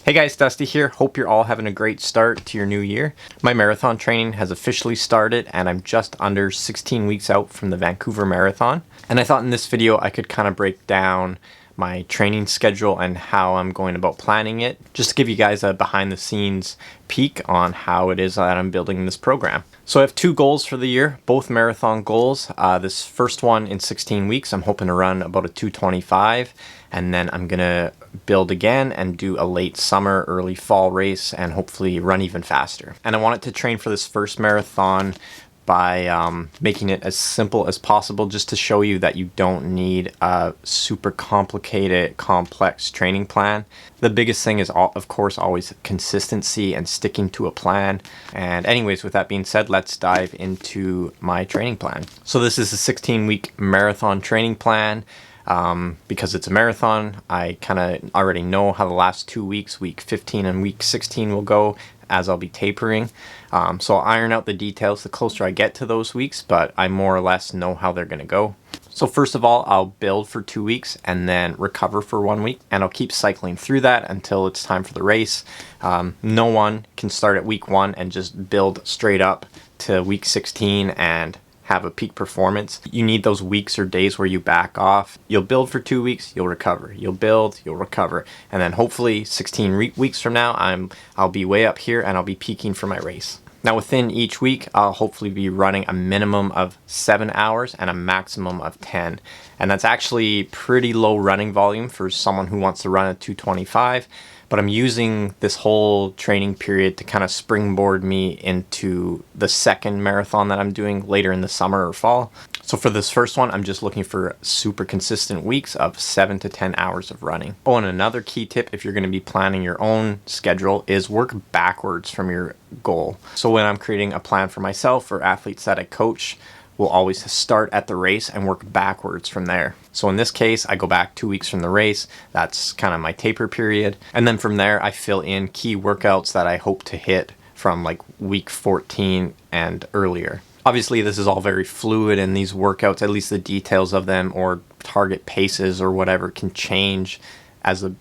Hey guys, Dusty here. Hope you're all having a great start to your new year. My marathon training has officially started and I'm just under 16 weeks out from the Vancouver Marathon. And I thought in this video I could kind of break down my training schedule and how I'm going about planning it, just to give you guys a behind the scenes peek on how it is that I'm building this program. So I have two goals for the year, both marathon goals. This first one in 16 weeks, I'm hoping to run about a 2:25, and then I'm gonna build again and do a late summer, early fall race and hopefully run even faster. And I wanted to train for this first marathon by making it as simple as possible, just to show you that you don't need a super complicated, complex training plan. The biggest thing is, of course, always consistency and sticking to a plan. And anyways, with that being said, let's dive into my training plan. So this is a 16-week marathon training plan. Because it's a marathon, I kind of already know how the last 2 weeks, week 15 and week 16, will go, as I'll be tapering. So I'll iron out the details the closer I get to those weeks, but I more or less know how they're going to go. So first of all, I'll build for 2 weeks and then recover for 1 week, and I'll keep cycling through that until it's time for the race. No one can start at week 1 and just build straight up to week 16 and have a peak performance. You need those weeks or days where you back off. You'll build for 2 weeks, you'll recover. You'll build, you'll recover. And then hopefully 16 weeks from now, I'll be way up here and I'll be peaking for my race. Now within each week, I'll hopefully be running a minimum of 7 hours and a maximum of 10. And that's actually pretty low running volume for someone who wants to run at 2:25. But I'm using this whole training period to kind of springboard me into the second marathon that I'm doing later in the summer or fall. So for this first one, I'm just looking for super consistent weeks of 7 to 10 hours of running. Oh, and another key tip if you're going to be planning your own schedule is work backwards from your goal. So when I'm creating a plan for myself or athletes that I coach, we'll always start at the race and work backwards from there. So in this case, I go back 2 weeks from the race. That's kind of my taper period. And then from there, I fill in key workouts that I hope to hit from like week 14 and earlier. Obviously, this is all very fluid, and these workouts, at least the details of them or target paces or whatever, can change as the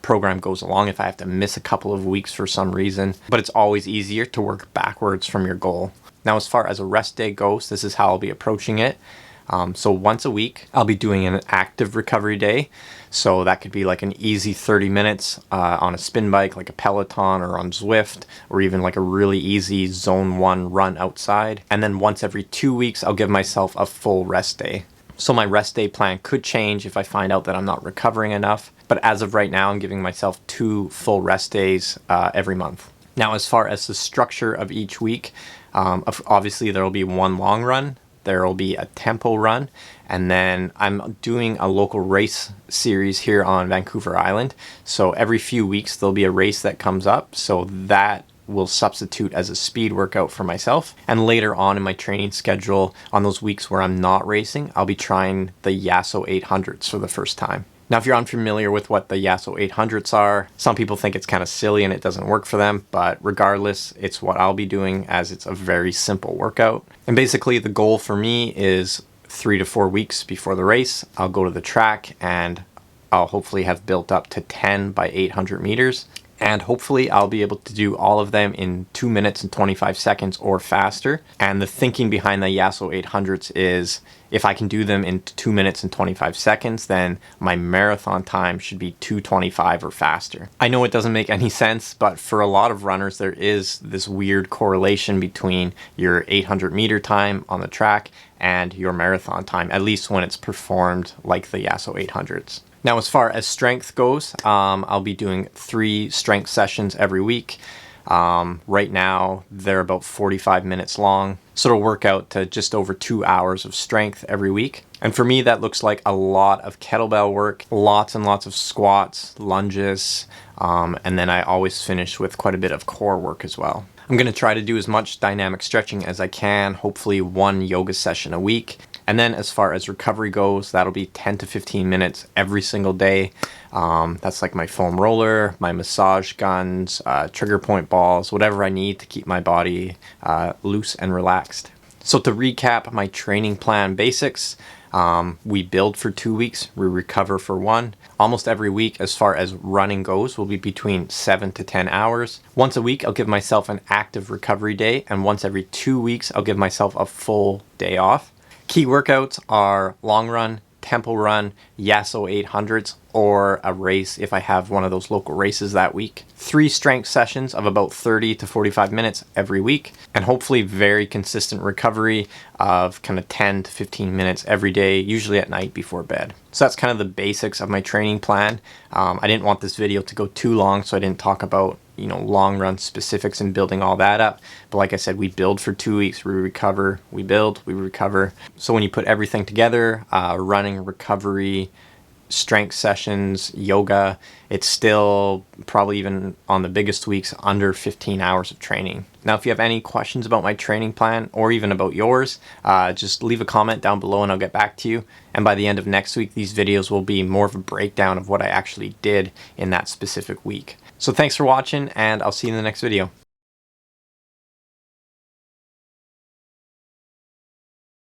program goes along if I have to miss a couple of weeks for some reason. But it's always easier to work backwards from your goal. Now, as far as a rest day goes, this is how I'll be approaching it. So once a week, I'll be doing an active recovery day. So that could be like an easy 30 minutes on a spin bike, like a Peloton or on Zwift, or even like a really easy zone 1 run outside. And then once every 2 weeks, I'll give myself a full rest day. So my rest day plan could change if I find out that I'm not recovering enough. But as of right now, I'm giving myself 2 full rest days every month. Now, as far as the structure of each week, obviously there will be one long run, there will be a tempo run, and then I'm doing a local race series here on Vancouver Island. So every few weeks there'll be a race that comes up, so that will substitute as a speed workout for myself. And later on in my training schedule, on those weeks where I'm not racing, I'll be trying the Yasso 800s for the first time. Now, if you're unfamiliar with what the Yasso 800s are, some people think it's kind of silly and it doesn't work for them, but regardless, it's what I'll be doing, as it's a very simple workout. And basically the goal for me is 3 to 4 weeks before the race, I'll go to the track and I'll hopefully have built up to 10 by 800 meters. And hopefully I'll be able to do all of them in 2 minutes and 25 seconds or faster. And the thinking behind the Yasso 800s is, if I can do them in 2 minutes and 25 seconds, then my marathon time should be 2:25 or faster. I know it doesn't make any sense, but for a lot of runners, there is this weird correlation between your 800 meter time on the track and your marathon time, at least when it's performed like the Yasso 800s. Now, as far as strength goes, I'll be doing 3 strength sessions every week. Right now, they're about 45 minutes long. So it'll work out to just over 2 hours of strength every week. And for me, that looks like a lot of kettlebell work, lots and lots of squats, lunges, and then I always finish with quite a bit of core work as well. I'm going to try to do as much dynamic stretching as I can, hopefully 1 yoga session a week. And then as far as recovery goes, that'll be 10 to 15 minutes every single day. That's like my foam roller, my massage guns, trigger point balls, whatever I need to keep my body loose and relaxed. So to recap my training plan basics, We build for 2 weeks, we recover for 1. Almost every week, as far as running goes, will be between 7 to 10 hours. Once a week, I'll give myself an active recovery day, and once every 2 weeks, I'll give myself a full day off. Key workouts are long run, tempo run, Yasso 800s, or a race if I have one of those local races that week. 3 strength sessions of about 30 to 45 minutes every week, and hopefully very consistent recovery of kind of 10 to 15 minutes every day, usually at night before bed. So that's kind of the basics of my training plan. I didn't want this video to go too long, so I didn't talk about long run specifics and building all that up. But like I said, we build for 2 weeks, we recover, we build, we recover. So when you put everything together, running, recovery, strength sessions, yoga, it's still probably, even on the biggest weeks, under 15 hours of training. Now, if you have any questions about my training plan or even about yours, just leave a comment down below and I'll get back to you. And by the end of next week, these videos will be more of a breakdown of what I actually did in that specific week. So thanks for watching, and I'll see you in the next video.